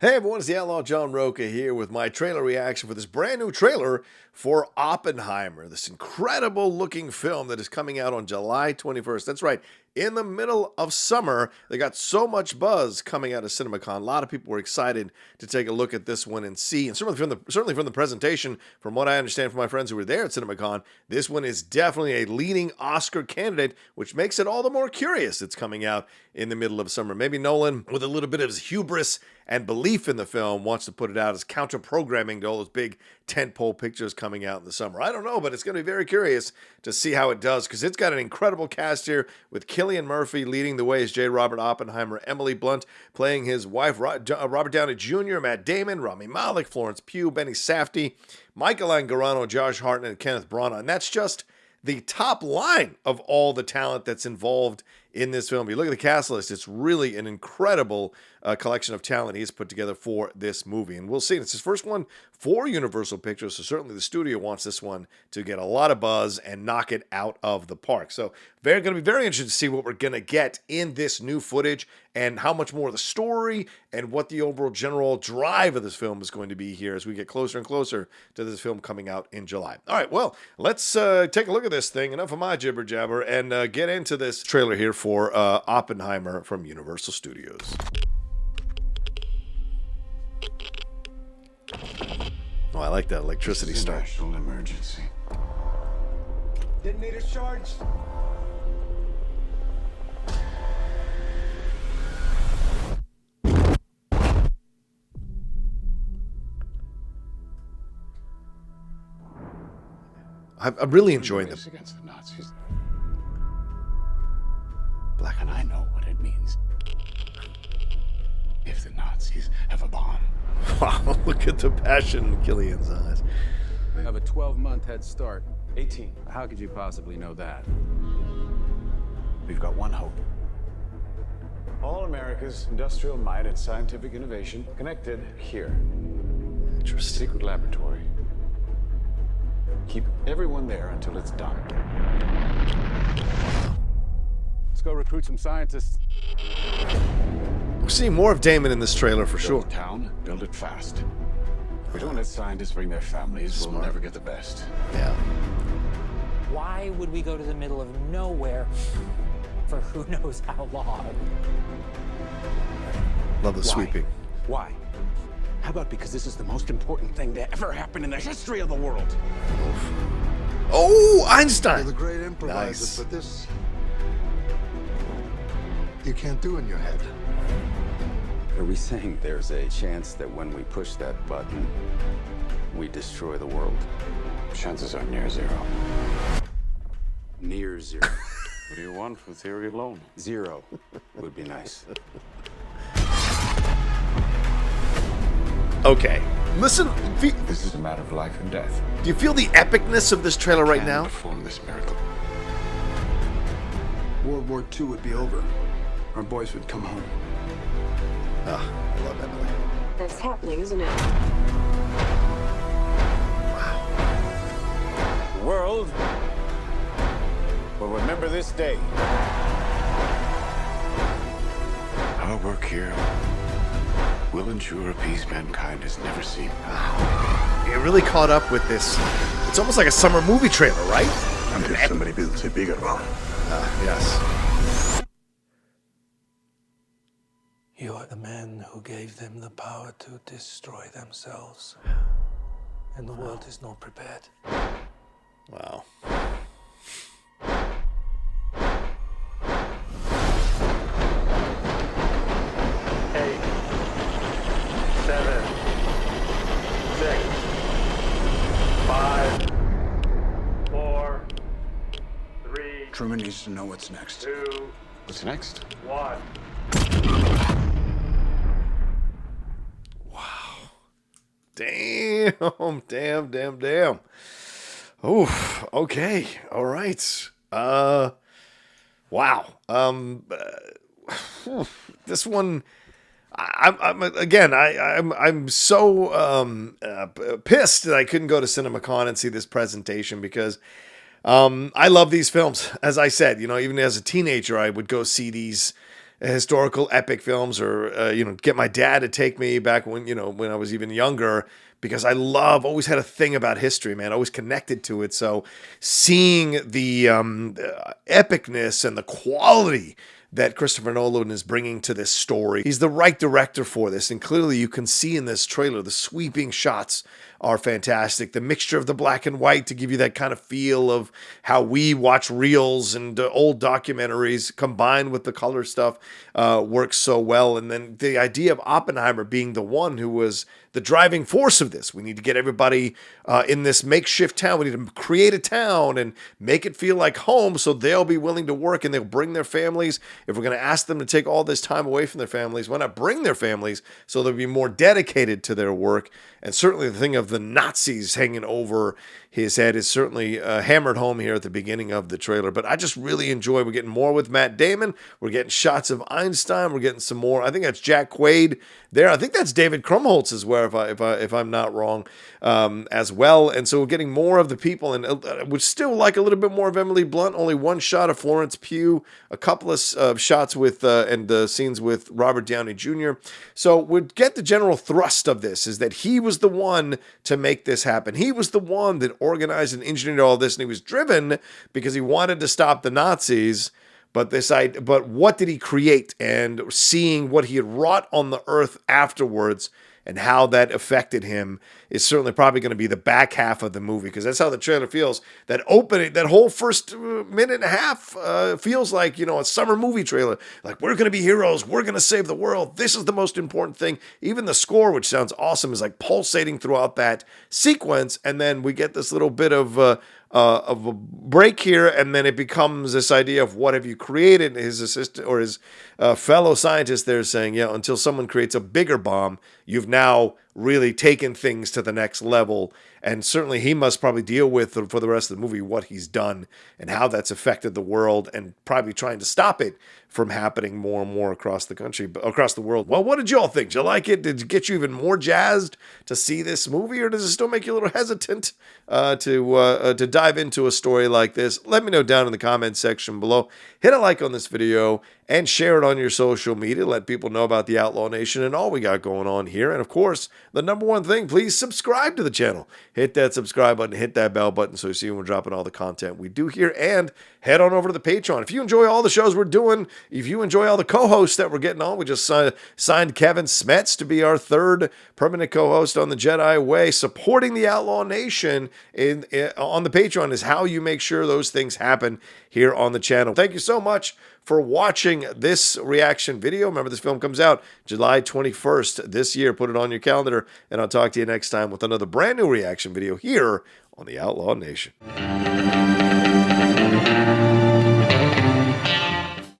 Hey everyone, it's the Outlaw John Rocha here with my trailer reaction for this brand new trailer for Oppenheimer, this incredible looking film that is coming out on July 21st. That's right, in the middle of summer. They got so much buzz coming out of CinemaCon. A lot of people were excited to take a look at this one and see, and certainly from the presentation, from what I understand from my friends who were there at CinemaCon, this one is definitely a leading Oscar candidate, which makes it all the more curious it's coming out in the middle of summer. Maybe Nolan, with a little bit of his hubris and belief in the film, wants to put it out as counter-programming to all those big tentpole pictures coming out in the summer. I don't know, but it's going to be very curious to see how it does, because it's got an incredible cast here with CILLIAN Murphy leading the way as J. Robert Oppenheimer, Emily Blunt playing his wife, Robert Downey Jr., Matt Damon, Rami Malek, Florence Pugh, Benny Safdie, Michael Angarano, Josh Hartnett, and Kenneth Branagh. And that's just the top line of all the talent that's involved in this film. If you look at the cast list, it's really an incredible collection of talent he's put together for this movie. And we'll see. It's his first one for Universal Pictures, so certainly the studio wants this one to get a lot of buzz and knock it out of the park. So going to be very interested to see what we're going to get in this new footage and how much more of the story and what the overall general drive of this film is going to be here as we get closer and closer to this film coming out in July. All right, well, let's take a look at this thing. Enough of my jibber jabber and get into this trailer here for Oppenheimer from Universal Studios. Oh, I like that electricity start. National emergency. Detonator charge. I'm really enjoying them. Against the Nazis. Black And I know what it means. If the Nazis have a bomb. Wow, look at the passion in Killian's eyes. We have a 12-month head start. 18. How could you possibly know that? We've got one hope. All America's industrial might and scientific innovation connected here. Interesting. Secret laboratory. Keep everyone there until it's done. Let's go recruit some scientists. We're seeing more of Damon in this trailer for Build sure. a town, build it fast. If we don't let scientists bring their families, Smart. we'll never get the best. Yeah. Why would we go to the middle of nowhere for who knows how long? Love the sweeping. Why? How about because this is the most important thing to ever happen in the history of the world? Oh, Einstein. You're the great improviser, Nice. but this you can't do in your head. Are we saying there's a chance that when we push that button, we destroy the world? Chances are near zero. Near zero. What do you want for theory alone? Zero would be nice. Okay. Listen, This is a matter of life and death. do you feel the epicness of this trailer right Can now? perform this miracle. World War II would be over. Our boys would come home. Ah, I love Emily. That's happening, isn't it? The world will remember this day. Our work here will ensure a peace mankind has never seen. You're really caught up with this. It's almost like a summer movie trailer, right? Until somebody builds a bigger one. Yes. You are the men who gave them the power to destroy themselves. And the world is not prepared. Wow. 8, 7, 6, 5, 4, 3, Truman needs to know what's next. 2, What's next? 1. Damn. Oh, okay. All right. Wow. This one, I'm so pissed that I couldn't go to CinemaCon and see this presentation because I love these films. As I said, even as a teenager, I would go see these historical epic films, or get my dad to take me back when when I was even younger, because I always had a thing about history, man. Always connected to it. So seeing the epicness and the quality that Christopher Nolan is bringing to this story. He's the right director for this, and clearly you can see in this trailer the sweeping shots are fantastic. The mixture of the black and white to give you that kind of feel of how we watch reels and old documentaries combined with the color stuff works so well. And then the idea of Oppenheimer being the one who was the driving force of this. We need to get everybody in this makeshift town. We need to create a town and make it feel like home, so they'll be willing to work and they'll bring their families. If we're going to ask them to take all this time away from their families, why not bring their families so they'll be more dedicated to their work? And certainly the thing of the Nazis hanging over his head is certainly hammered home here at the beginning of the trailer. But I just really enjoy. We're getting more with Matt Damon. We're getting shots of Einstein. We're getting some more. I think that's Jack Quaid there. I think that's David Krumholtz as well, if I'm not wrong, as well. And so we're getting more of the people, and would still like a little bit more of Emily Blunt. Only one shot of Florence Pugh, a couple of shots with and scenes with Robert Downey Jr. So we'd get the general thrust of this is that he was the one to make this happen. He was the one that organized and engineered all this, and he was driven because he wanted to stop the Nazis. But what did he create? And seeing what he had wrought on the earth afterwards and how that affected him is certainly probably going to be the back half of the movie, because that's how the trailer feels. That opening, that whole first minute and a half feels like, a summer movie trailer. Like, we're going to be heroes. We're going to save the world. This is the most important thing. Even the score, which sounds awesome, is like pulsating throughout that sequence. And then we get this little bit of a break here, and then it becomes this idea of what have you created. His assistant or his fellow scientist there saying, until someone creates a bigger bomb, you've now really taken things to the next level. And certainly he must probably deal with, for the rest of the movie, what he's done and how that's affected the world, and probably trying to stop it from happening more and more across the country, across the world. Well, what did you all think? Did you like it? Did it get you even more jazzed to see this movie, or does it still make you a little hesitant to dive into a story like this? Let me know down in the comments section below. Hit a like on this video and share it on your social media. Let people know about the Outlaw Nation and all we got going on here. And of course, the number one thing, please subscribe to the channel. Hit that subscribe button, hit that bell button so you see when we're dropping all the content we do here, and head on over to the Patreon. If you enjoy all the shows we're doing, if you enjoy all the co-hosts that we're getting on, we just signed Kevin Smets to be our third permanent co-host on the Jedi Way. Supporting the Outlaw Nation on the Patreon is how you make sure those things happen here on the channel. Thank you so much for watching this reaction video. Remember, this film comes out July 21st this year. Put it on your calendar, and I'll talk to you next time with another brand new reaction video here on the Outlaw Nation.